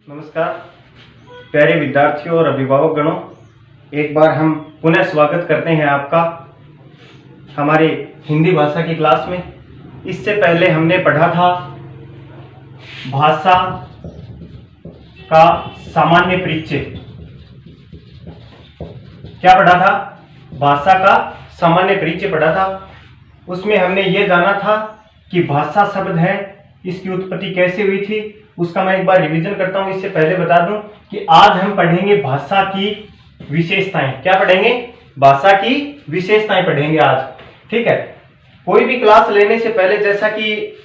नमस्कार प्यारे विद्यार्थियों और अभिभावक गणों, एक बार हम पुनः स्वागत करते हैं आपका हमारे हिंदी भाषा की क्लास में। इससे पहले हमने पढ़ा था भाषा का सामान्य परिचय। क्या पढ़ा था? भाषा का सामान्य परिचय पढ़ा था। उसमें हमने ये जाना था कि भाषा शब्द है, इसकी उत्पत्ति कैसे हुई थी, उसका मैं एक बार रिवीजन करता हूं। इससे पहले बता दूं कि आज हम पढ़ेंगे भाषा की विशेषताएं। क्या पढ़ेंगे? भाषा की विशेषताएं पढ़ेंगे आज। ठीक है। कोई भी क्लास लेने से पहले, जैसा कि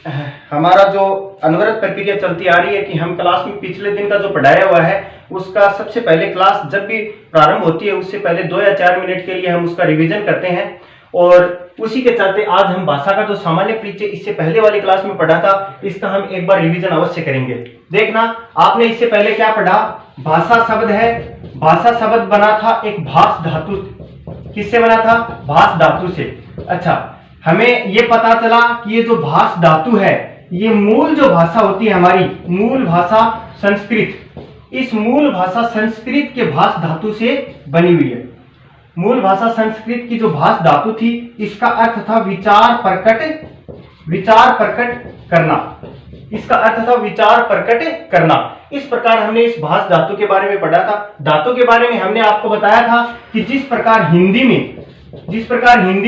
हमारा जो अनवरत प्रक्रिया चलती आ रही है कि हम क्लास में पिछले दिन का जो पढ़ाया हुआ है उसका सबसे पहले क्लास जब भी प्रारंभ होती है उससे पहले 2 या 4 मिनट के लिए हम उसका रिवीजन करते हैं। और उसी के चलते आज हम भाषा का जो सामान्य परिचय इससे पहले वाली क्लास में पढ़ा था, इसका हम एक बार रिवीजन अवश्य करेंगे। देखना, आपने इससे पहले क्या पढ़ा? भाषा शब्द है। भाषा शब्द बना था एक भाष धातु। किससे बना था? भाष धातु से। अच्छा, हमें ये पता चला कि ये जो भाष धातु है, ये मूल जो भाषा होती है हमारी, मूल भाषा संस्कृत, इस मूल भाषा संस्कृत के भाष धातु से बनी हुई है। मूल भाषा संस्कृत की जो भाष धातु थी, इसका अर्थ था विचार प्रकट करना। इसका अर्थ था विचार प्रकट करना। इस प्रकार हमने इस भाष धातु के बारे में पढ़ा था। धातु के बारे में हमने आपको बताया था कि जिस प्रकार हिंदी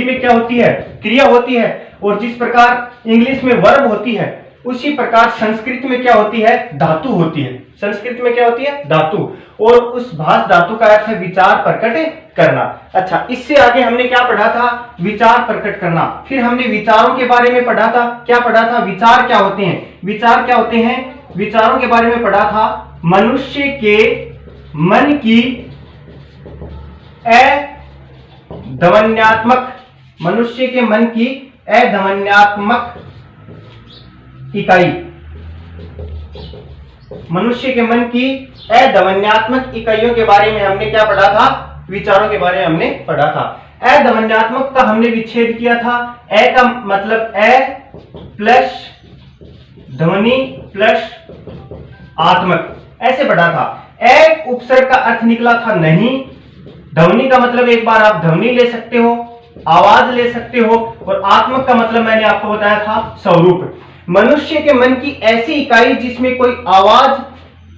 में क्या होती है? क्रिया होती है। और जिस प्रकार इंग्लिश में वर्ब होती है, उसी प्रकार संस्कृत में क्या होती है? धातु होती है। संस्कृत में क्या होती है? धातु। और उस भाष धातु का अर्थ है विचार प्रकट करना। अच्छा, इससे आगे हमने क्या पढ़ा था? विचार प्रकट करना। फिर हमने विचारों के बारे में पढ़ा था। क्या पढ़ा था? विचार क्या होते हैं? विचार क्या होते हैं? विचारों के बारे में पढ़ा था मनुष्य के मन की अध्वन्यात्मक इकाई। मनुष्य के मन की अध्वन्यात्मक इकाइयों के बारे में हमने क्या पढ़ा था? विचारों के बारे में हमने पढ़ा था। अध्वन्यात्मक का हमने विच्छेद किया था। ए का मतलब प्लस ध्वनि प्लस आत्मक, ऐसे पढ़ा था। ए उपसर्ग का अर्थ निकला था नहीं। ध्वनि का मतलब एक बार आप ध्वनि ले सकते हो, आवाज ले सकते हो। और आत्मक का मतलब मैंने आपको बताया था स्वरूप। मनुष्य के मन की ऐसी इकाई जिसमें कोई आवाज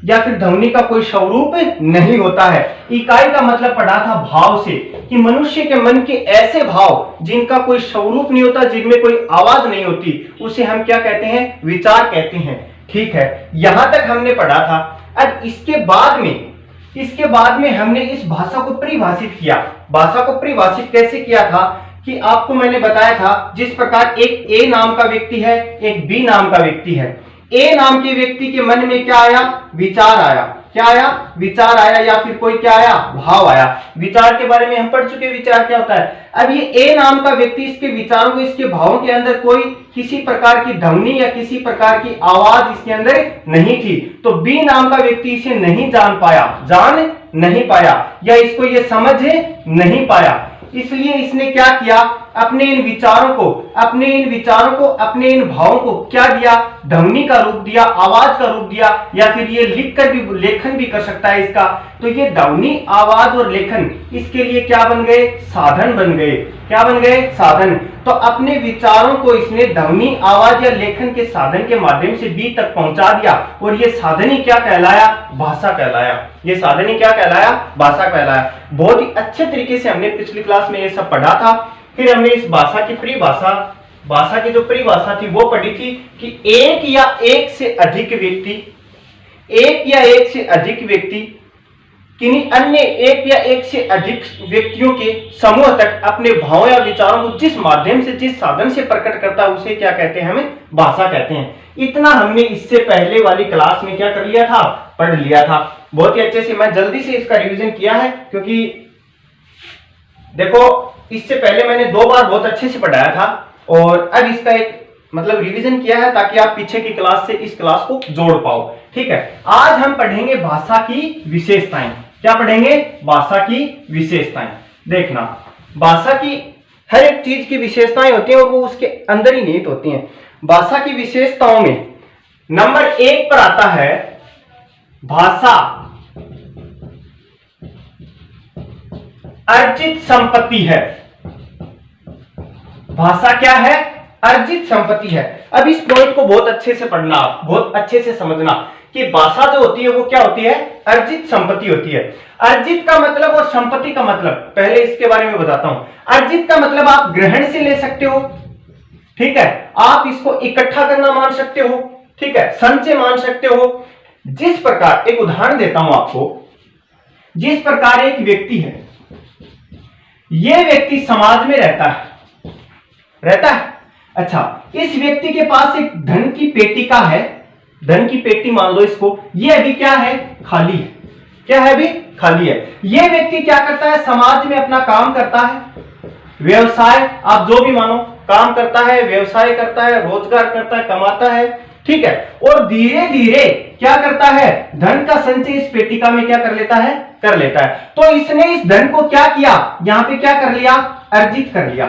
या फिर ध्वनि का कोई स्वरूप नहीं होता है। इकाई का मतलब पढ़ा था भाव से, कि मनुष्य के मन के ऐसे भाव जिनका कोई स्वरूप नहीं होता, जिनमें कोई आवाज नहीं होती, उसे हम क्या कहते हैं? विचार कहते हैं। ठीक है, यहां तक हमने पढ़ा था। अब इसके बाद में हमने इस भाषा को परिभाषित किया। भाषा को परिभाषित कैसे किया था कि आपको मैंने बताया था, जिस प्रकार एक ए नाम का व्यक्ति है, एक बी नाम का व्यक्ति है। ए नाम के व्यक्ति के मन में क्या आया? विचार आया। क्या आया? विचार आया। या फिर कोई क्या आया? भाव आया। विचार के बारे में हम पढ़ चुके, विचार क्या होता है। अब ये ए नाम का व्यक्ति, इसके विचारों को, इसके भावों के अंदर कोई किसी प्रकार की ध्वनि या किसी प्रकार की आवाज इसके अंदर नहीं थी। तो बी नाम का व्यक्ति इसे नहीं जान नहीं पाया या इसको ये समझ नहीं पाया। इसलिए इसने क्या किया? अपने इन विचारों को, अपने इन भावों को क्या दिया? ध्वनि का रूप दिया, आवाज का रूप दिया। या फिर ये लिखकर भी, लेखन भी कर सकता है इसका। तो ये ध्वनि, आवाज और लेखन इसके लिए क्या बन गए? साधन बन गए। क्या बन गए? साधन। तो अपने विचारों को इसने ध्वनि, आवाज या लेखन के साधन के माध्यम से बी तक पहुंचा दिया। और ये साधन ही क्या कहलाया? भाषा कहलाया। ये साधन ही क्या कहलाया? भाषा कहलाया। बहुत ही अच्छे तरीके से हमने पिछली क्लास में ये सब पढ़ा था। फिर हमने इस भाषा की परिभाषा, भाषा की जो परिभाषा थी वो पढ़ी थी कि एक या एक से अधिक व्यक्ति किन्हीं अन्य एक या एक से अधिक व्यक्तियों के समूह तक अपने भावों या विचारों को जिस माध्यम से, जिस साधन से प्रकट करता है, उसे क्या कहते हैं? हमें भाषा कहते हैं। इतना हमने इससे पहले वाली क्लास में क्या कर लिया था? पढ़ लिया था बहुत ही अच्छे से। मैं जल्दी से इसका रिवीजन किया है क्योंकि देखो, इससे पहले मैंने 2 बार बहुत अच्छे से पढ़ाया था और अब इसका एक मतलब रिवीजन किया है ताकि आप पीछे की क्लास से इस क्लास को जोड़ पाओ। ठीक है, आज हम पढ़ेंगे भाषा की विशेषताएं। क्या पढ़ेंगे? भाषा की विशेषताएं। देखना, भाषा की हर एक चीज की विशेषताएं होती हैं और वो उसके अंदर ही निहित होती हैं। भाषा की विशेषताओं में नंबर 1 पर आता है भाषा अर्जित संपत्ति है। भाषा क्या है? अर्जित संपत्ति है। अब इस पॉइंट को बहुत अच्छे से पढ़ना, बहुत अच्छे से समझना कि भाषा जो होती है वो क्या होती है? अर्जित संपत्ति होती है। अर्जित का मतलब और संपत्ति का मतलब, पहले इसके बारे में बताता हूं। अर्जित का मतलब आप ग्रहण से ले सकते हो, ठीक है, आप इसको इकट्ठा करना मान सकते हो, ठीक है, संचय मान सकते हो। जिस प्रकार, एक उदाहरण देता हूं आपको, जिस प्रकार एक व्यक्ति है, यह व्यक्ति समाज में रहता है। अच्छा, इस व्यक्ति के पास एक धन की पेटिका है, धन की पेटी मान लो इसको, ये अभी क्या है? खाली है। क्या है? अभी खाली है। यह व्यक्ति क्या करता है? समाज में अपना काम करता है, व्यवसाय, आप जो भी मानो, काम करता है, व्यवसाय करता है, रोजगार करता है, कमाता है, ठीक है, और धीरे धीरे क्या करता है? धन का संचय इस पेटिका में क्या कर लेता है? कर लेता है। तो इसने इस धन को क्या किया? यहां पे क्या कर लिया? अर्जित कर लिया।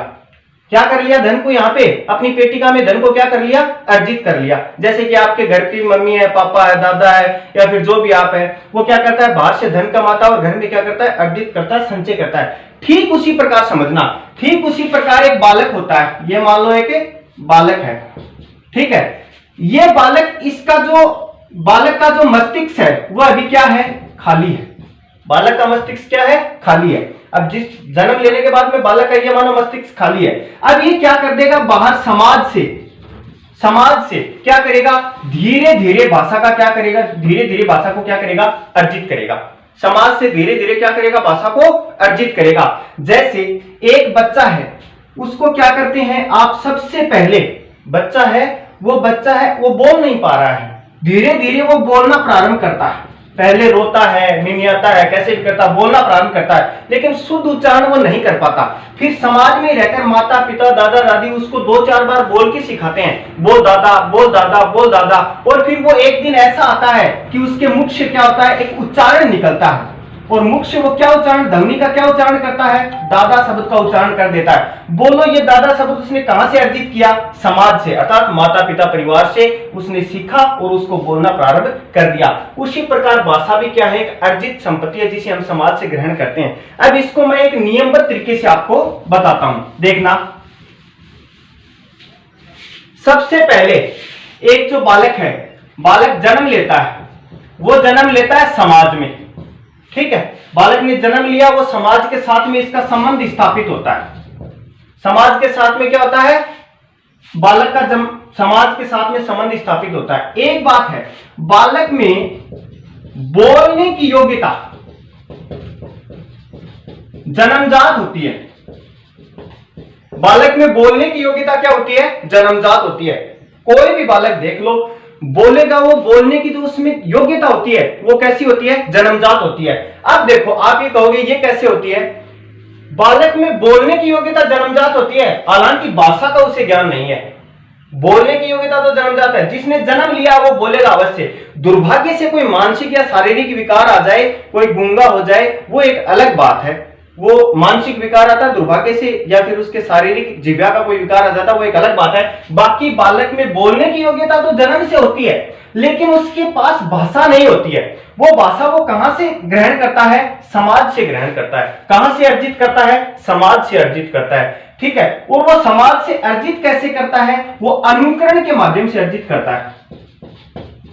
क्या कर लिया? धन को यहां पे अपनी पेटिका में धन को क्या कर लिया? अर्जित कर लिया। जैसे कि आपके घर की मम्मी है, पापा है, दादा है, या फिर जो भी आप है, वो क्या करता है? बाहर से धन कमाता है और घर में क्या करता है? अर्जित करता है, संचय करता है। ठीक उसी प्रकार समझना, ठीक उसी प्रकार एक बालक होता है। ये मान लो एक बालक है, ठीक है, ये बालक, इसका जो बालक का जो मस्तिष्क है वो अभी क्या है? खाली है। बालक का मस्तिष्क क्या है? खाली है। अब जिस जन्म लेने के बाद में बालक का ये मानो मस्तिष्क खाली है, अब ये क्या कर देगा? बाहर समाज से क्या करेगा? धीरे धीरे भाषा का क्या करेगा? धीरे धीरे भाषा को क्या करेगा? अर्जित करेगा। समाज से धीरे धीरे क्या करेगा? भाषा को अर्जित करेगा। जैसे एक बच्चा है, उसको क्या करते हैं आप? सबसे पहले बच्चा है, वो बोल नहीं पा रहा है, धीरे धीरे वो बोलना प्रारंभ करता है। पहले रोता है, मिमियाता है, कैसे भी करता है, बोलना प्रारंभ करता है, लेकिन शुद्ध उच्चारण वो नहीं कर पाता। फिर समाज में रहकर माता पिता, दादा दादी उसको 2-4 बार बोल के सिखाते हैं, बोल दादा, बोल दादा, बोल दादा। और फिर वो एक दिन ऐसा आता है कि उसके मुख से क्या होता है? एक उच्चारण निकलता है, और मुख से वो क्या उच्चारण? ध्वनि का क्या उच्चारण करता है? दादा शब्द का उच्चारण कर देता है। बोलो, ये दादा शब्द उसने कहां से अर्जित किया? समाज से, अर्थात माता पिता परिवार से उसने सीखा और उसको बोलना प्रारंभ कर दिया। उसी प्रकार भाषा भी क्या है? एक अर्जित संपत्ति है जिसे हम समाज से ग्रहण करते हैं। अब इसको मैं एक नियमबद्ध तरीके से आपको बताता हूं, देखना। सबसे पहले एक जो बालक है, बालक जन्म लेता है, वो जन्म लेता है समाज में, ठीक है, बालक ने जन्म लिया, वो समाज के साथ में इसका संबंध स्थापित होता है। समाज के साथ में क्या होता है? बालक का समाज के साथ में संबंध स्थापित होता है। एक बात है, बालक में बोलने की योग्यता जन्मजात होती है। बालक में बोलने की योग्यता क्या होती है? जन्मजात होती है। कोई भी बालक देख लो, बोलेगा, वो बोलने की जो उसमें योग्यता होती है वो कैसी होती है? जन्मजात होती है। अब देखो, आप ये कहोगे ये कैसे होती है? बालक में बोलने की योग्यता जन्मजात होती है, हालांकि भाषा का उसे ज्ञान नहीं है। बोलने की योग्यता तो जन्मजात है, जिसने जन्म लिया वो बोलेगा अवश्य। दुर्भाग्य से कोई मानसिक या शारीरिक विकार आ जाए, कोई गूंगा हो जाए, वो एक अलग बात है। वो मानसिक विकार आता है दुर्भाग्य से, या फिर उसके शारीरिक जिह्वा का कोई विकार आ जाता है, वो एक अलग बात है। बाकी बालक में बोलने की योग्यता तो जन्म से होती है, लेकिन उसके पास भाषा नहीं होती है। वो भाषा वो कहां से ग्रहण करता है? समाज से ग्रहण करता है। कहां से अर्जित करता है? समाज से अर्जित करता है, ठीक है। और वो समाज से अर्जित कैसे करता है? वो अनुकरण के माध्यम से अर्जित करता है।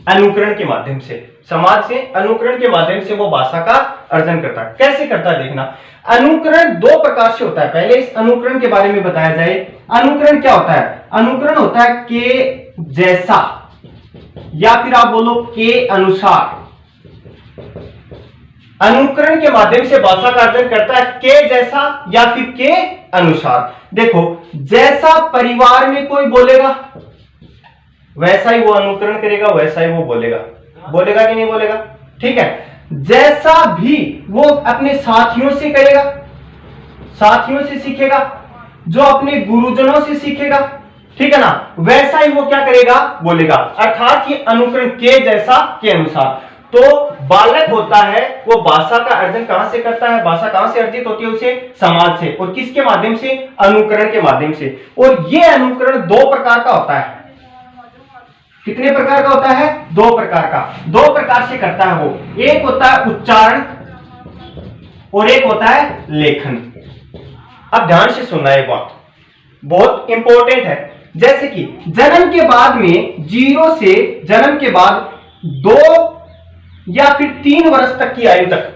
अनुकरण के माध्यम से, समाज से अनुकरण के माध्यम से वो भाषा का अर्जन करता है। कैसे करता है देखना। अनुकरण 2 प्रकार से होता है। पहले इस अनुकरण के बारे में बताया जाए। अनुकरण क्या होता है? अनुकरण होता है के जैसा, या फिर आप बोलो के अनुसार। अनुकरण के माध्यम से भाषा का अर्जन करता है के जैसा या फिर के अनुसार। देखो, जैसा परिवार में कोई बोलेगा वैसा ही वो अनुकरण करेगा, वैसा ही वो बोलेगा। बोलेगा कि नहीं बोलेगा? ठीक है। जैसा भी वो अपने साथियों से करेगा, साथियों से सीखेगा, जो अपने गुरुजनों से सीखेगा, ठीक है ना, वैसा ही वो क्या करेगा? बोलेगा। अर्थात ये अनुकरण के जैसा के अनुसार। तो बालक होता है वो भाषा का अर्जन कहां से करता है? भाषा कहां से अर्जित होती है उसे? समाज से। और किसके माध्यम से? अनुकरण के माध्यम से। और ये अनुकरण 2 प्रकार का होता है। कितने प्रकार का होता है? 2 प्रकार का। 2 प्रकार से करता है वो, एक होता है उच्चारण और एक होता है लेखन। अब ध्यान से सुनना, ये बात बहुत इंपॉर्टेंट है। जैसे कि जन्म के बाद में 0 से जन्म के बाद 2 या फिर 3 वर्ष तक की आयु तक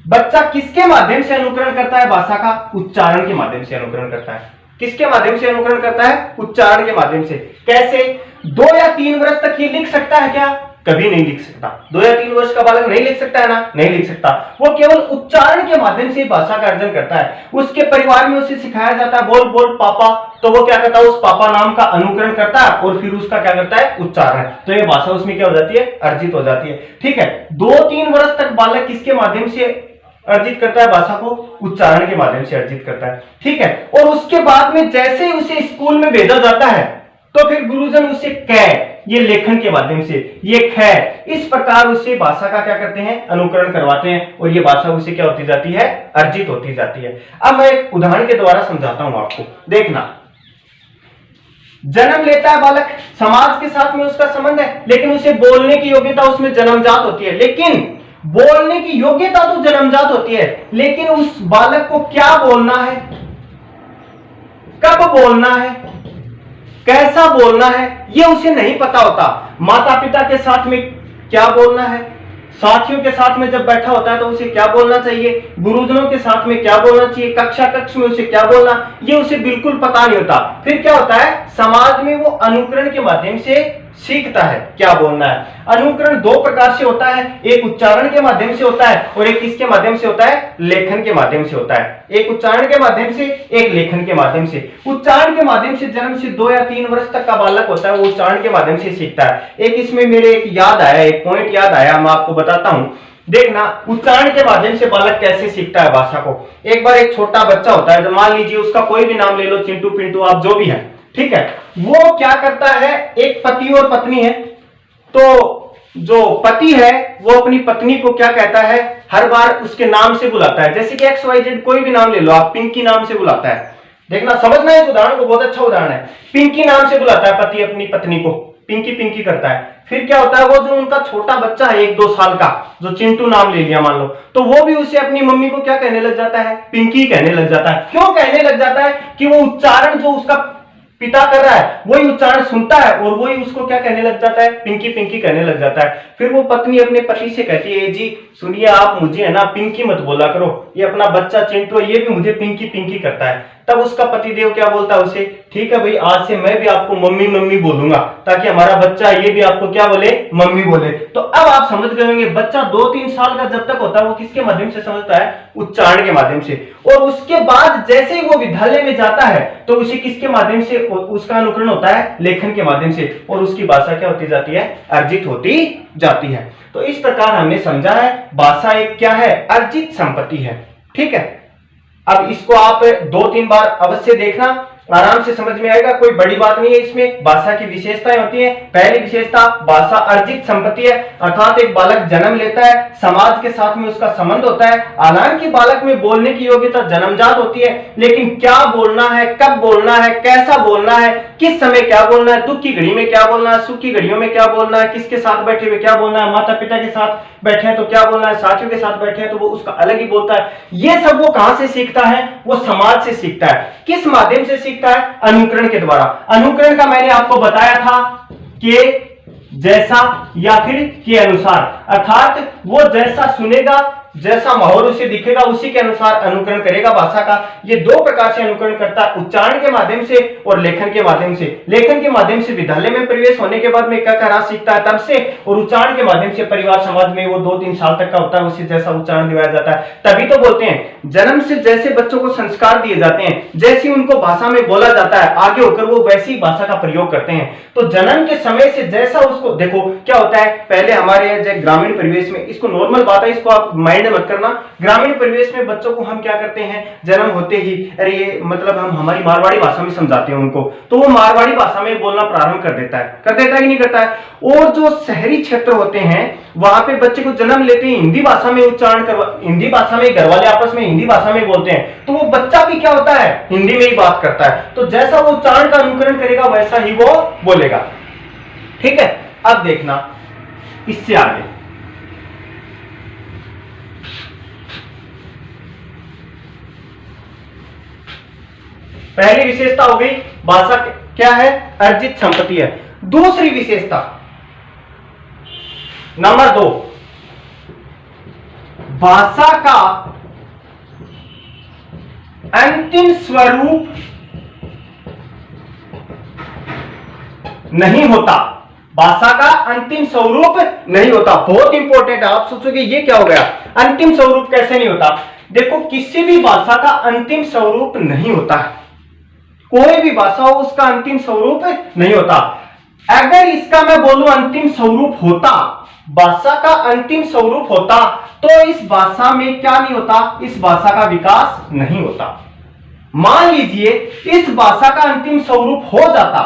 बच्चा किसके माध्यम से अनुकरण करता है? भाषा का उच्चारण के माध्यम से अनुकरण करता है। किसके माध्यम से अनुकरण करता है? उच्चारण के माध्यम से। कैसे? 2 या 3 वर्ष तक ये लिख सकता है क्या? कभी नहीं लिख सकता। 2 या 3 वर्ष का बालक नहीं लिख सकता है ना? नहीं लिख सकता। वो केवल उच्चारण के माध्यम से भाषा का अर्जन करता है। उसके परिवार में उसे सिखाया जाता है बोल बोल पापा, तो वो क्या करता है? उस पापा नाम का अनुकरण करता है और फिर उसका क्या करता है? उच्चारण। तो ये भाषा उसमें क्या हो जाती है? अर्जित हो जाती है। ठीक है, 2-3 वर्ष तक बालक किसके माध्यम से अर्जित करता है? भाषा को उच्चारण के माध्यम से अर्जित करता है। ठीक है, और उसके बाद में जैसे ही उसे स्कूल में भेजा जाता है तो फिर गुरुजन उसे कै, ये लेखन के माध्यम से, ये खै, इस प्रकार उससे भाषा का क्या करते हैं? अनुकरण करवाते हैं और ये भाषा उसे क्या होती जाती है? अर्जित होती जाती है। अब मैं एक उदाहरण के द्वारा समझाता हूं आपको, देखना। जन्म लेता है बालक, समाज के साथ में उसका संबंध है, लेकिन उसे बोलने की योग्यता उसमें जन्मजात होती है। लेकिन बोलने की योग्यता तो जन्मजात होती है, लेकिन उस बालक को क्या बोलना है, कब बोलना है, कैसा बोलना है, यह उसे नहीं पता होता। माता पिता के साथ में क्या बोलना है, साथियों के साथ में जब बैठा होता है तो उसे क्या बोलना चाहिए, गुरुजनों के साथ में क्या बोलना चाहिए, कक्षा कक्ष में उसे क्या बोलना, ये उसे बिल्कुल पता नहीं होता। फिर क्या होता है? समाज में वो अनुकरण के माध्यम से सीखता है क्या बोलना है। अनुकरण 2 प्रकार से होता है, एक उच्चारण के माध्यम से होता है और एक किसके माध्यम से होता है? लेखन के माध्यम से होता है। एक उच्चारण के माध्यम से, एक लेखन के माध्यम से। उच्चारण के माध्यम से जन्म से 2 या 3 वर्ष तक का बालक होता है, वो उच्चारण के माध्यम से सीखता है। एक इसमें मेरे एक याद आया, एक पॉइंट याद आया, मैं आपको बताता हूं। देखना, उच्चारण के माध्यम से बालक कैसे सीखता है भाषा को। एक बार एक छोटा बच्चा होता है, मान लीजिए उसका कोई भी नाम ले लो, चिंटू पिंटू, आप जो भी है, ठीक है। वो क्या करता है? एक पति और पत्नी है, तो जो पति है वो अपनी पत्नी को क्या कहता है? हर बार उसके नाम से बुलाता है। जैसे कि XYZ कोई भी नाम ले लो आप, पिंकी नाम से बुलाता है। देखना, समझना इस उदाहरण को, बहुत अच्छा उदाहरण है। पिंकी नाम से बुलाता है पति अपनी पत्नी को, पिंकी पिंकी करता है। फिर क्या होता है? वो जो उनका छोटा बच्चा है 1-2 साल का, जो चिंटू नाम ले लिया मान लो, तो वो भी उसे अपनी मम्मी को क्या कहने लग जाता है? पिंकी कहने लग जाता है। क्यों कहने लग जाता है? कि वो उच्चारण जो उसका पिता कर रहा है वही उच्चारण सुनता है और वही उसको क्या कहने लग जाता है? पिंकी पिंकी कहने लग जाता है। फिर वो पत्नी अपने पति से कहती है, जी सुनिए, आप मुझे है ना पिंकी मत बोला करो, ये अपना बच्चा चिंटू ये भी मुझे पिंकी पिंकी करता है। तब उसका पतिदेव क्या बोलता है उसे? ठीक है भाई, आज से मैं भी आपको मम्मी मम्मी बोलूंगा, ताकि हमारा बच्चा ये भी आपको क्या बोले? मम्मी बोले। तो अब आप समझ गए होंगे, बच्चा 2-3 साल का जब तक होता है वो किसके माध्यम से समझता है? उच्चारण के माध्यम से। और उसके बाद जैसे ही वो विद्यालय में जाता है तो उसे किसके माध्यम से उसका अनुकरण होता है? लेखन के माध्यम से, और उसकी भाषा क्या होती जाती है? अर्जित होती जाती है। तो इस प्रकार हमने समझा है भाषा एक क्या है? अर्जित संपत्ति है। ठीक है, अब इसको आप 2-3 बार अवश्य देखना, आराम से समझ में आएगा, कोई बड़ी बात नहीं है इसमें। भाषा की विशेषताएं होती हैं। पहली विशेषता, भाषा अर्जित संपत्ति है, अर्थात एक बालक जन्म लेता है, समाज के साथ में उसका संबंध होता है। हालांकि बालक में बोलने की योग्यता जन्मजात होती है, लेकिन क्या बोलना है, कब बोलना है, कैसा बोलना है, किस समय क्या बोलना है, दुख की घड़ी में क्या बोलना है, सुख की घड़ियों में क्या बोलना है, किसके साथ बैठे हुए क्या बोलना है, माता पिता के साथ बैठे हैं तो क्या बोलना है, साथियों के साथ बैठे हैं तो वो उसका अलग ही बोलता है। ये सब वो कहां से सीखता है? वो समाज से सीखता है। किस माध्यम से सीखता है? अनुकरण के द्वारा। अनुकरण का मैंने आपको बताया था कि जैसा या फिर के अनुसार, अर्थात वो जैसा सुनेगा, जैसा माहौल उसे दिखेगा, उसी के अनुसार अनुकरण करेगा भाषा का। ये 2 प्रकार से अनुकरण करता है, उच्चारण के माध्यम से और लेखन के माध्यम से। लेखन के माध्यम से विद्यालय में प्रवेश होने के बाद में क्या क्या सीखता है तब से, और उच्चारण के माध्यम से परिवार समाज में वो 2-3 साल तक का होता है, उसे जैसा उच्चारण दिलाया जाता है। तभी तो बोलते हैं जन्म से जैसे बच्चों को संस्कार दिए जाते हैं, जैसे उनको भाषा में बोला जाता है, आगे होकर वो वैसी भाषा का प्रयोग करते हैं। तो जन्म के समय से जैसा उसको, देखो क्या होता है, पहले हमारे ग्रामीण परिवेश में, इसको नॉर्मल बात है, इसको आप माइंड मत करना, ग्रामीण परिवेश में बच्चों को हम क्या करते हैं, जन्म होते ही अरे ये मतलब हम हमारी मारवाड़ी भाषा में समझाते हैं उनको, तो वो मारवाड़ी भाषा में बोलना प्रारंभ कर देता है कि नहीं करता है। और जो शहरी क्षेत्र होते हैं वहां पे बच्चे को जन्म लेते ही हिंदी भाषा में उच्चारण हिंदी भाषा में, घर वाले आपस में हिंदी भाषा में बोलते हैं, तो वो बच्चा भी क्या होता है? हिंदी में ही बात करता है। तो जैसा वो उच्चारण का अनुकरण करेगा वैसा ही वो बोलेगा। ठीक है, अब देखना इससे आगे। पहली विशेषता हो गई भाषा क्या है, अर्जित संपत्ति है। दूसरी विशेषता नंबर 2, भाषा का अंतिम स्वरूप नहीं होता। भाषा का अंतिम स्वरूप नहीं होता, बहुत इंपॉर्टेंट है। आप सोचोगे ये क्या हो गया, अंतिम स्वरूप कैसे नहीं होता? देखो, किसी भी भाषा का अंतिम स्वरूप नहीं होता है। कोई भी भाषा हो उसका अंतिम स्वरूप नहीं होता। अगर इसका मैं बोलूं अंतिम स्वरूप होता, भाषा का अंतिम स्वरूप होता, तो इस भाषा में क्या नहीं होता, इस भाषा का विकास नहीं होता। मान लीजिए इस भाषा का अंतिम स्वरूप हो जाता,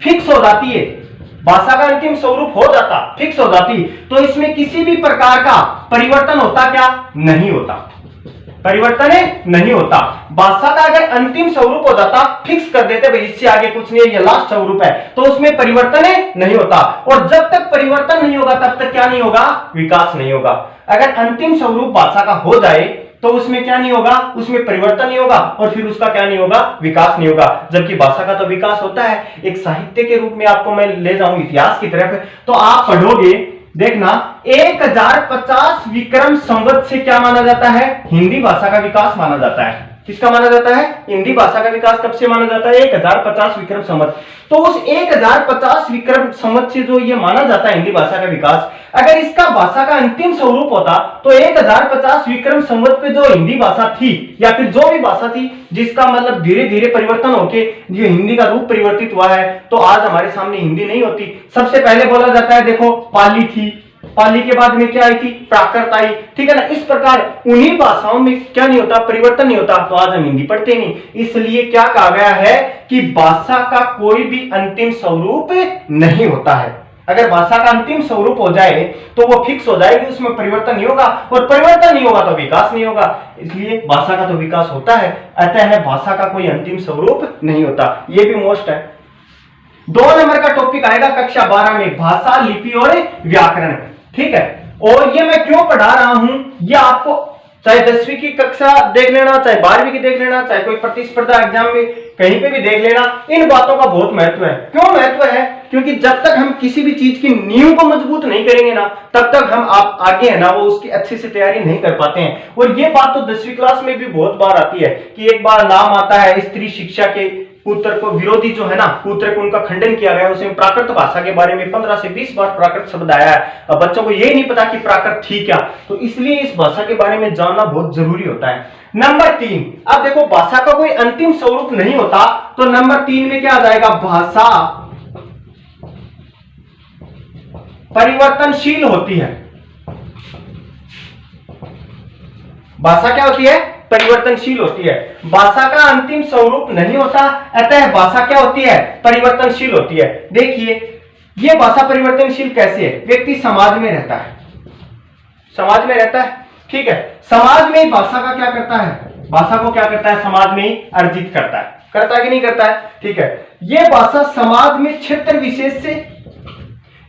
फिक्स हो जाती है, भाषा का अंतिम स्वरूप हो जाता, फिक्स हो जाती, तो इसमें किसी भी प्रकार का परिवर्तन होता क्या? नहीं होता, परिवर्तन नहीं होता। भाषा का अगर अंतिम स्वरूप हो जाता, फिक्स कर देते भाई इससे आगे कुछ नहीं है, ये लास्ट स्वरूप है, तो उसमें परिवर्तन नहीं होता। और जब तक परिवर्तन नहीं होगा तब तक क्या नहीं होगा, विकास नहीं होगा। अगर अंतिम स्वरूप भाषा का हो जाए तो उसमें क्या नहीं होगा, उसमें परिवर्तन नहीं होगा और फिर उसका क्या नहीं होगा, विकास नहीं होगा। जबकि भाषा का तो विकास होता है। एक साहित्य के रूप में आपको मैं ले जाऊं इतिहास की तरफ, तो आप पढ़ोगे, देखना 1050 विक्रम संवत से क्या माना जाता है, हिंदी भाषा का विकास माना जाता है। किसका माना जाता है, हिंदी भाषा का विकास कब से माना जाता है, 1050 विक्रम संवत। तो उस 1050 विक्रम संवत से जो ये माना जाता है हिंदी भाषा का विकास, अगर इसका भाषा का अंतिम स्वरूप होता तो 1050 विक्रम संवत पे जो हिंदी भाषा थी या फिर जो भी भाषा थी जिसका मतलब धीरे धीरे परिवर्तन होके जो हिंदी का रूप परिवर्तित हुआ है, तो आज हमारे सामने हिंदी नहीं होती। सबसे पहले बोला जाता है, देखो पाली थी, पाली के बाद में क्या आई थी, प्राकृत आई, ठीक है ना। इस प्रकार उन्हीं भाषाओं में क्या नहीं होता, परिवर्तन नहीं होता, तो आज हम हिंदी पढ़ते नहीं। इसलिए क्या कहा गया है कि भाषा का कोई भी अंतिम स्वरूप नहीं होता है। अगर भाषा का अंतिम स्वरूप हो जाए तो वो फिक्स हो जाएगी, उसमें परिवर्तन नहीं होगा, और परिवर्तन नहीं होगा तो विकास नहीं होगा। इसलिए भाषा का तो विकास होता है, अतः भाषा का कोई अंतिम स्वरूप नहीं होता। ये भी मोस्ट है। 2 नंबर का टॉपिक आएगा कक्षा 12 में, भाषा, लिपि और व्याकरण, ठीक है। और ये मैं क्यों पढ़ा रहा हूं, ये आपको चाहे 10वीं की कक्षा देख लेना, चाहे 12वीं की देख लेना, चाहे कोई प्रतिस्पर्धा एग्जाम में कहीं पे भी देख लेना, इन बातों का बहुत महत्व है। क्यों महत्व है? क्योंकि जब तक हम किसी भी चीज की नींव को मजबूत नहीं करेंगे ना, तब तक हम आप आगे है ना वो उसकी अच्छे से तैयारी नहीं कर पाते हैं। और ये बात तो 10वीं क्लास में भी बहुत बार आती है कि एक बार नाम आता है स्त्री शिक्षा के पुत्र को विरोधी जो है ना, पुत्र को उनका खंडन किया गया, उसमें प्राकृत भाषा के बारे में 15 से 20 बार प्राकृत शब्द आया है। अब बच्चों को यही नहीं पता कि प्राकृत थी क्या, तो इसलिए इस भाषा के बारे में जानना बहुत जरूरी होता है। नंबर 3, अब देखो भाषा का कोई अंतिम स्वरूप नहीं होता, तो नंबर 3 में क्या आ जाएगा, भाषा परिवर्तनशील होती है। भाषा क्या होती है, परिवर्तनशील होती है। भाषा का अंतिम स्वरूप नहीं होता, अतः भाषा क्या होती है, परिवर्तनशील होती है। देखिए ये भाषा परिवर्तनशील कैसे है, व्यक्ति समाज में रहता है, समाज में रहता है, ठीक है, समाज में भाषा का क्या करता है, भाषा को क्या करता है, समाज में ही अर्जित करता है कि नहीं करता है, ठीक है। यह भाषा समाज में क्षेत्र विशेष से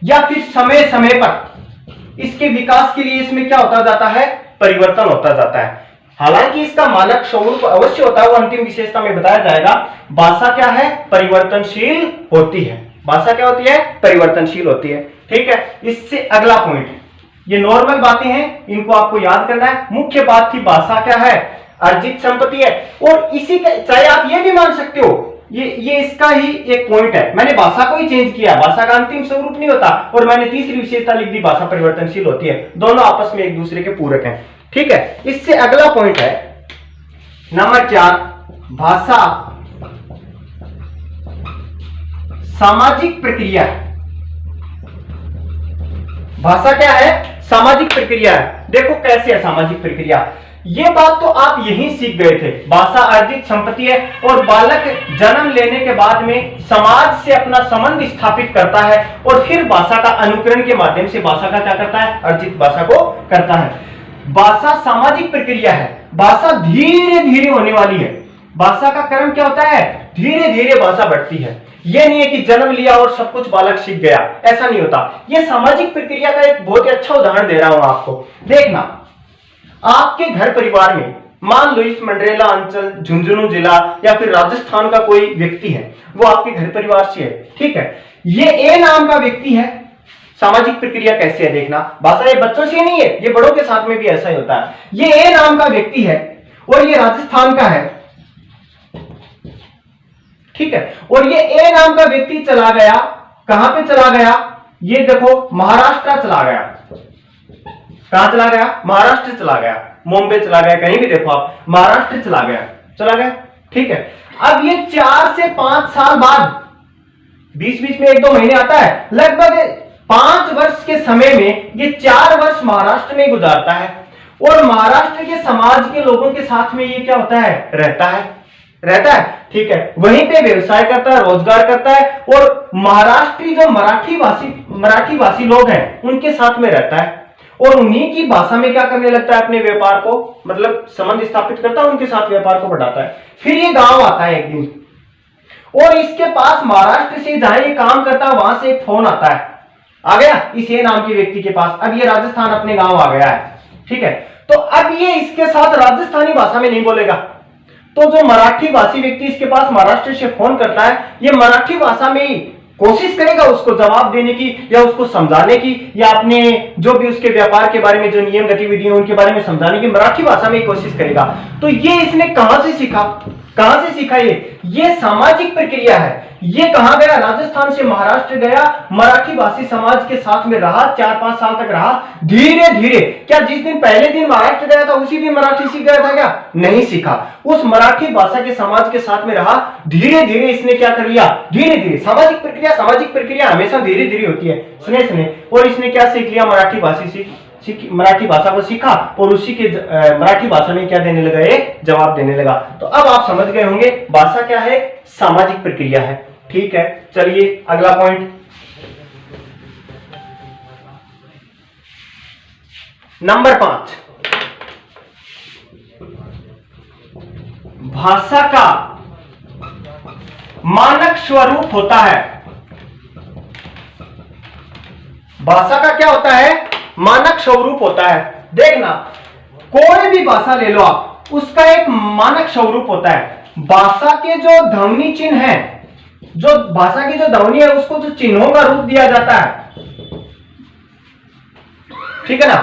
या फिर समय समय पर इसके विकास के लिए इसमें क्या होता जाता है, परिवर्तन होता जाता है। हालांकि इसका मानक स्वरूप अवश्य होता है, वो अंतिम विशेषता में बताया जाएगा। भाषा क्या है, परिवर्तनशील होती है। भाषा क्या होती है, परिवर्तनशील होती है, ठीक है। इससे अगला पॉइंट, ये नॉर्मल बातें हैं, इनको आपको याद करना है। मुख्य बात थी भाषा क्या है, अर्जित संपत्ति है। और इसी के चाहे आप ये भी मान सकते हो, ये इसका ही एक पॉइंट है। मैंने भाषा को ही चेंज किया, भाषा का अंतिम स्वरूप नहीं होता, और मैंने तीसरी विशेषता लिख दी, भाषा परिवर्तनशील होती है। दोनों आपस में एक दूसरे के पूरक हैं, ठीक है। इससे अगला पॉइंट है नंबर 4, भाषा सामाजिक प्रक्रिया। भाषा क्या है, सामाजिक प्रक्रिया है। देखो कैसे है सामाजिक प्रक्रिया, ये बात तो आप यहीं सीख गए थे। भाषा अर्जित संपत्ति है और बालक जन्म लेने के बाद में समाज से अपना संबंध स्थापित करता है और फिर भाषा का अनुकरण के माध्यम से भाषा का क्या करता है, अर्जित भाषा को करता है। भाषा सामाजिक प्रक्रिया है, भाषा धीरे धीरे होने वाली है। भाषा का क्रम क्या होता है, धीरे धीरे भाषा बढ़ती है। ये नहीं है कि जन्म लिया और सब कुछ बालक सीख गया, ऐसा नहीं होता। ये सामाजिक प्रक्रिया का एक बहुत ही अच्छा उदाहरण दे रहा हूं आपको। देखना, आपके घर परिवार में मान लो इस मंडरेला अंचल, झुंझुनू जिला या फिर राजस्थान का कोई व्यक्ति है, वो आपके घर परिवार से है, ठीक है। ये ए नाम का व्यक्ति है। सामाजिक प्रक्रिया कैसे है देखना, भाषा ये बच्चों से नहीं है, ये बड़ों के साथ में भी ऐसा ही होता है। ये ए नाम का व्यक्ति है और ये राजस्थान का है, ठीक है। और ये ए नाम का व्यक्ति चला गया, कहां पे चला गया, ये देखो महाराष्ट्र चला गया। कहां चला गया? महाराष्ट्र चला गया, मुंबई चला गया, कहीं भी देखो आप, महाराष्ट्र चला गया, ठीक है। अब ये 4 से 5 साल बाद, बीच बीच में 1-2 महीने आता है, लगभग 5 वर्ष के समय में ये 4 वर्ष महाराष्ट्र में गुजारता है और महाराष्ट्र के समाज के लोगों के साथ में ये क्या होता है, रहता है, ठीक है। वहीं पे व्यवसाय करता है, रोजगार करता है और महाराष्ट्री जो मराठी भाषी लोग हैं उनके साथ में रहता है और उन्हीं की भाषा में क्या करने लगता है, अपने व्यापार को, मतलब संबंध स्थापित करता है, उनके साथ व्यापार को बढ़ाता है। फिर ये गांव आता है एक दिन और इसके पास महाराष्ट्र से जहां ये काम करता है वहां से एक फोन आता है, आ गया इस ए नाम के व्यक्ति के पास। अब ये राजस्थान अपने गांव आ गया है, ठीक है। तो अब ये इसके साथ राजस्थानी भाषा में नहीं बोलेगा, तो जो मराठी भाषी व्यक्ति इसके पास महाराष्ट्र से फोन करता है, ये मराठी भाषा में ही कोशिश करेगा उसको जवाब देने की या उसको समझाने की या अपने जो भी उसके व्यापार के बारे में जो नियम गतिविधियां उनके बारे में समझाने की मराठी भाषा में ही कोशिश करेगा। तो ये इसने कहां से सीखा? ये सामाजिक प्रक्रिया है। ये कहां गया? राजस्थान से महाराष्ट्र गया, मराठी भाषी समाज के साथ में रहा, 4-5 साल तक रहा। धीरे धीरे, क्या जिस दिन पहले दिन महाराष्ट्र गया था उसी दिन मराठी सीख गया था क्या? नहीं सीखा। उस मराठी भाषा के समाज के साथ में रहा, धीरे धीरे इसने क्या कर लिया, धीरे धीरे सामाजिक प्रक्रिया हमेशा धीरे धीरे होती है, सुने। और इसने क्या सीख लिया? मराठी भाषा को सीखा और उसी के मराठी भाषा में क्या देने लगा, ये जवाब देने लगा। तो अब आप समझ गए होंगे भाषा क्या है, सामाजिक प्रक्रिया है, ठीक है। चलिए अगला पॉइंट, नंबर 5, भाषा का मानक स्वरूप होता है। भाषा का क्या होता है? मानक स्वरूप होता है। देखना, कोई भी भाषा ले लो आप, उसका एक मानक स्वरूप होता है। भाषा के जो ध्वनि चिन्ह है, जो भाषा की जो ध्वनि है उसको जो चिन्हों का रूप दिया जाता है, ठीक है ना।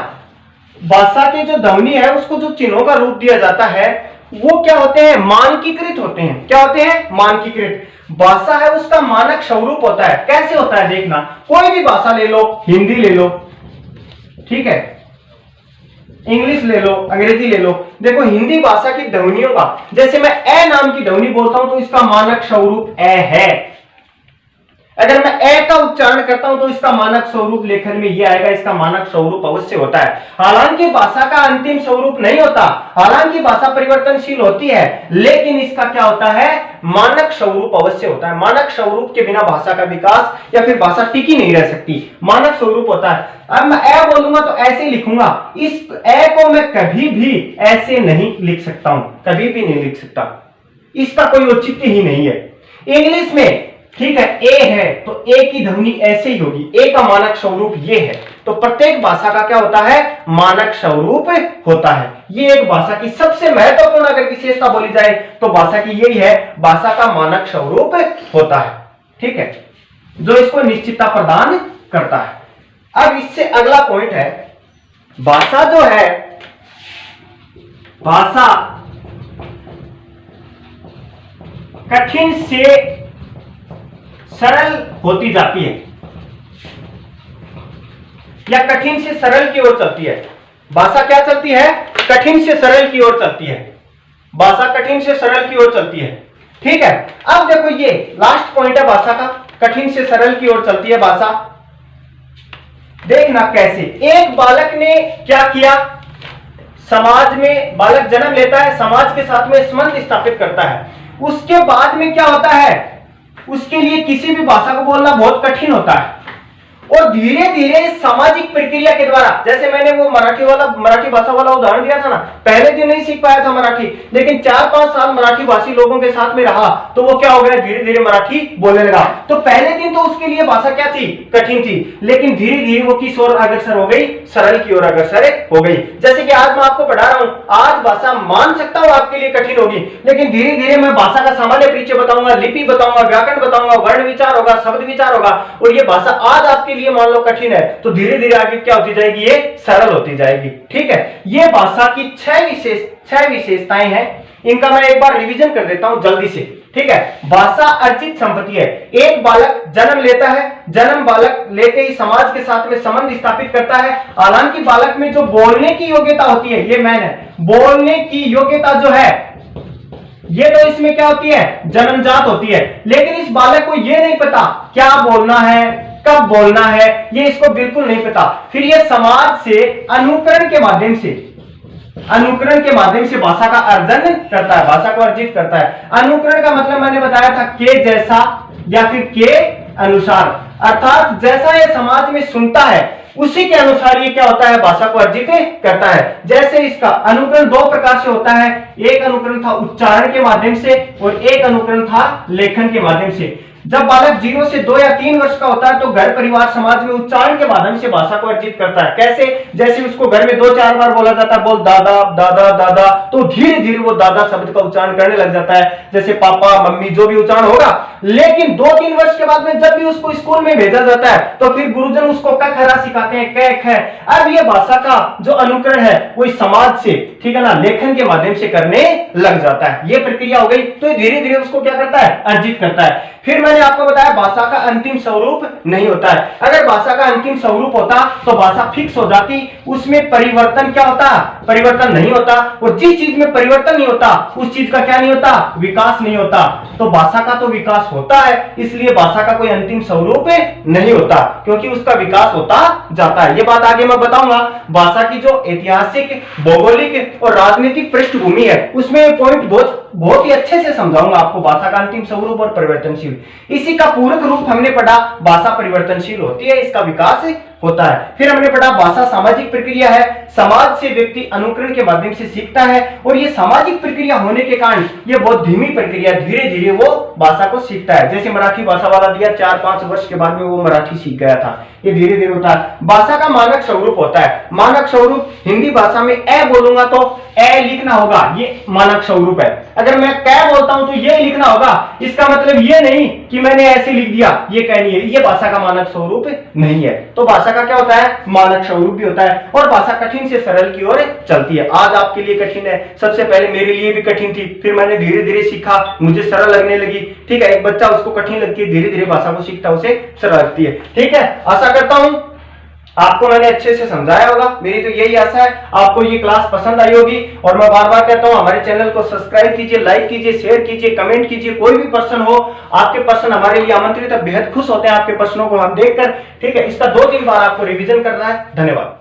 भाषा के जो ध्वनि है उसको जो चिन्हों का रूप दिया जाता है वो क्या होते हैं? मानकीकृत होते हैं। क्या होते हैं? मानकीकृत। भाषा है उसका मानक स्वरूप होता है। कैसे होता है देखना, कोई भी भाषा ले लो, हिंदी ले लो, ठीक है, इंग्लिश ले लो, अंग्रेजी ले लो। देखो हिंदी भाषा की ध्वनियों का, जैसे मैं ए नाम की ध्वनि बोलता हूं तो इसका मानक स्वरूप ए है। अगर मैं ए का उच्चारण करता हूं तो इसका मानक स्वरूप लेखन में ये आएगा, इसका मानक स्वरूप अवश्य होता है। हालांकि भाषा का अंतिम स्वरूप नहीं होता, हालांकि भाषा परिवर्तनशील होती है, लेकिन इसका क्या होता है? मानक स्वरूप अवश्य होता है। मानक स्वरूप के बिना भाषा का विकास या फिर भाषा टिकी नहीं रह सकती। मानक स्वरूप होता है। अब मैं ए बोलूंगा तो ऐसे लिखूंगा, इस ए को मैं कभी भी ऐसे नहीं लिख सकता हूं, कभी भी नहीं लिख सकता, इसका कोई औचित्य ही नहीं है। इंग्लिश में ठीक है, ए है तो ए की ध्वनि ऐसे ही होगी, ए का मानक स्वरूप ये है। तो प्रत्येक भाषा का क्या होता है? मानक स्वरूप होता है। ये एक भाषा की सबसे महत्वपूर्ण अगर विशेषता बोली जाए तो भाषा की यही है, भाषा का मानक स्वरूप होता है, ठीक है, जो इसको निश्चितता प्रदान करता है। अब इससे अगला पॉइंट है, भाषा जो है, भाषा कठिन से सरल होती जाती है या कठिन से सरल की ओर चलती है। भाषा क्या चलती है? कठिन से सरल की ओर चलती है। भाषा कठिन से सरल की ओर चलती है, ठीक है। अब देखो ये लास्ट पॉइंट है भाषा का, कठिन से सरल की ओर चलती है भाषा। देखना कैसे, एक बालक ने क्या किया, समाज में बालक जन्म लेता है, समाज के साथ में संबंध स्थापित करता है, उसके बाद में क्या होता है, उसके लिए किसी भी भाषा को बोलना बहुत कठिन होता है। और धीरे धीरे सामाजिक प्रक्रिया के द्वारा, जैसे मैंने वो मराठी भाषा वाला उदाहरण दिया था ना, पहले दिन नहीं सीख पाया था मराठी, लेकिन 4-5 साल मराठी भाषी लोगों के साथ में रहा तो वो क्या हो गया, धीरे धीरे मराठी बोलने लगा। तो पहले दिन तो उसके लिए भाषा क्या थी, कठिन थी, लेकिन धीरे धीरे वो किस ओर अग्रसर हो गई, सरल की ओर अग्रसर हो गई। जैसे कि आज मैं आपको पढ़ा रहा हूं, आज भाषा मान सकता हूं आपके लिए कठिन होगी, लेकिन धीरे धीरे मैं भाषा का सामान्य परिचय बताऊंगा, लिपि बताऊंगा, व्याकरण बताऊंगा, वर्ण विचार होगा, शब्द विचार होगा, और ये भाषा आज आपके लिए मान लो कठिन है तो धीरे धीरे आगे क्या होती जाएगी, ये सरल होती जाएगी। ठीक है, ये भाषा की 6 विशेषताएं हैं, इनका मैं एक बार रिवीजन कर देता हूं जल्दी से। ठीक है, भाषा अर्जित संपत्ति है। एक बालक जन्म लेता है, जन्म बालक लेते ही समाज के साथ में संबंध स्थापित करता है। हालांकि बालक में जो बोलने की योग्यता होती है, ये मैन है, बोलने की योग्यता जो है ये तो इसमें क्या होती है, जन्मजात होती है, लेकिन इस बालक को ये नहीं पता क्या बोलना है, कब बोलना है, ये इसको बिल्कुल नहीं पता। फिर ये समाज से अनुकरण के माध्यम से भाषा का अर्जन करता है, भाषा को अर्जित करता है। अनुकरण का मतलब मैंने बताया था, के जैसा या फिर के अनुसार, अर्थात जैसा ये समाज में सुनता है उसी के अनुसार ये क्या होता है, भाषा को अर्जित करता है। जैसे इसका अनुकरण 2 प्रकार से होता है, एक अनुकरण था उच्चारण के माध्यम से और एक अनुकरण था लेखन के माध्यम से। जब बालक 0 से 2 या 3 वर्ष का होता है तो घर परिवार समाज में उच्चारण के माध्यम से भाषा को अर्जित करता है। कैसे, जैसे उसको घर में 2-4 बार बोला जाता है, बोल दादा दादा दादा, तो धीरे धीरे वो दादा शब्द का उच्चारण करने लग जाता है, जैसे पापा मम्मी जो भी उच्चारण होगा। लेकिन 2-3 वर्ष के बाद में जब भी उसको स्कूल में भेजा जाता है तो फिर गुरुजन उसको क खरा सिखाते हैं, क ख। अब ये भाषा का जो अनुकरण है वो इस समाज से, ठीक है ना, लेखन के माध्यम से करने लग जाता है। ये प्रक्रिया हो गई, तो धीरे धीरे उसको क्या करता है, अर्जित करता है। फिर मैंने आपको बताया भाषा का अंतिम स्वरूप नहीं होता है। अगर भाषा का अंतिम स्वरूप होता तो भाषा फिक्स हो जाती, उसमें परिवर्तन क्या होता, परिवर्तन नहीं होता। और जिस चीज में परिवर्तन नहीं होता उस चीज का क्या नहीं होता, विकास नहीं होता। तो भाषा का तो विकास होता है, इसलिए भाषा का कोई अंतिम स्वरूप नहीं होता, क्योंकि उसका विकास होता जाता है। ये बात आगे मैं बताऊंगा। भाषा की जो ऐतिहासिक, भौगोलिक और राजनीतिक पृष्ठभूमि है उसमें पॉइंट बहुत ही अच्छे से समझाऊंगा आपको, भाषा का अंतिम स्वरूप और परिवर्तनशील। इसी का पूरक रूप हमने पढ़ा, भाषा परिवर्तनशील होती है, इसका विकास होता है। फिर हमने पढ़ा भाषा सामाजिक प्रक्रिया है, समाज से व्यक्ति अनुकरण के माध्यम से सीखता है, और ये सामाजिक प्रक्रिया होने के कारण ये बहुत धीमी प्रक्रिया, धीरे धीरे वो भाषा को सीखता है। जैसे मराठी भाषा वाला दिया, 4-5 वर्ष के बाद में वो मराठी सीख गया था, ये धीरे धीरे होता है। भाषा का मानक स्वरूप होता है, मानक स्वरूप हिंदी भाषा में ए बोलूंगा तो ए लिखना होगा, ये मानक स्वरूप है। अगर मैं कै बोलता हूं तो ये लिखना होगा, इसका मतलब ये नहीं कि मैंने ऐसे लिख दिया, ये कै नहीं है, ये भाषा का मानक स्वरूप नहीं है। तो भाषा का क्या होता है, मानक स्वरूप भी होता है, और भाषा कठिन से सरल की ओर चलती है। आज आपके लिए कठिन है, सबसे पहले मेरे लिए भी कठिन थी, फिर मैंने धीरे धीरे सीखा, मुझे सरल लगने लगी। ठीक है, एक बच्चा उसको कठिन लगती है, धीरे धीरे भाषा को सीखता है, उसे सरल लगती है। ठीक है, आशा करता हूं आपको मैंने अच्छे से समझाया होगा, मेरी तो यही आशा है। आपको ये क्लास पसंद आई होगी, और मैं बार बार कहता हूं हमारे चैनल को सब्सक्राइब कीजिए, लाइक कीजिए, शेयर कीजिए, कमेंट कीजिए। कोई भी प्रश्न हो, आपके प्रश्न हमारे लिए आमंत्रित है, बेहद खुश होते हैं आपके प्रश्नों को हम देखकर। ठीक है, इसका 2-3 बार आपको रिवीजन करना है। धन्यवाद।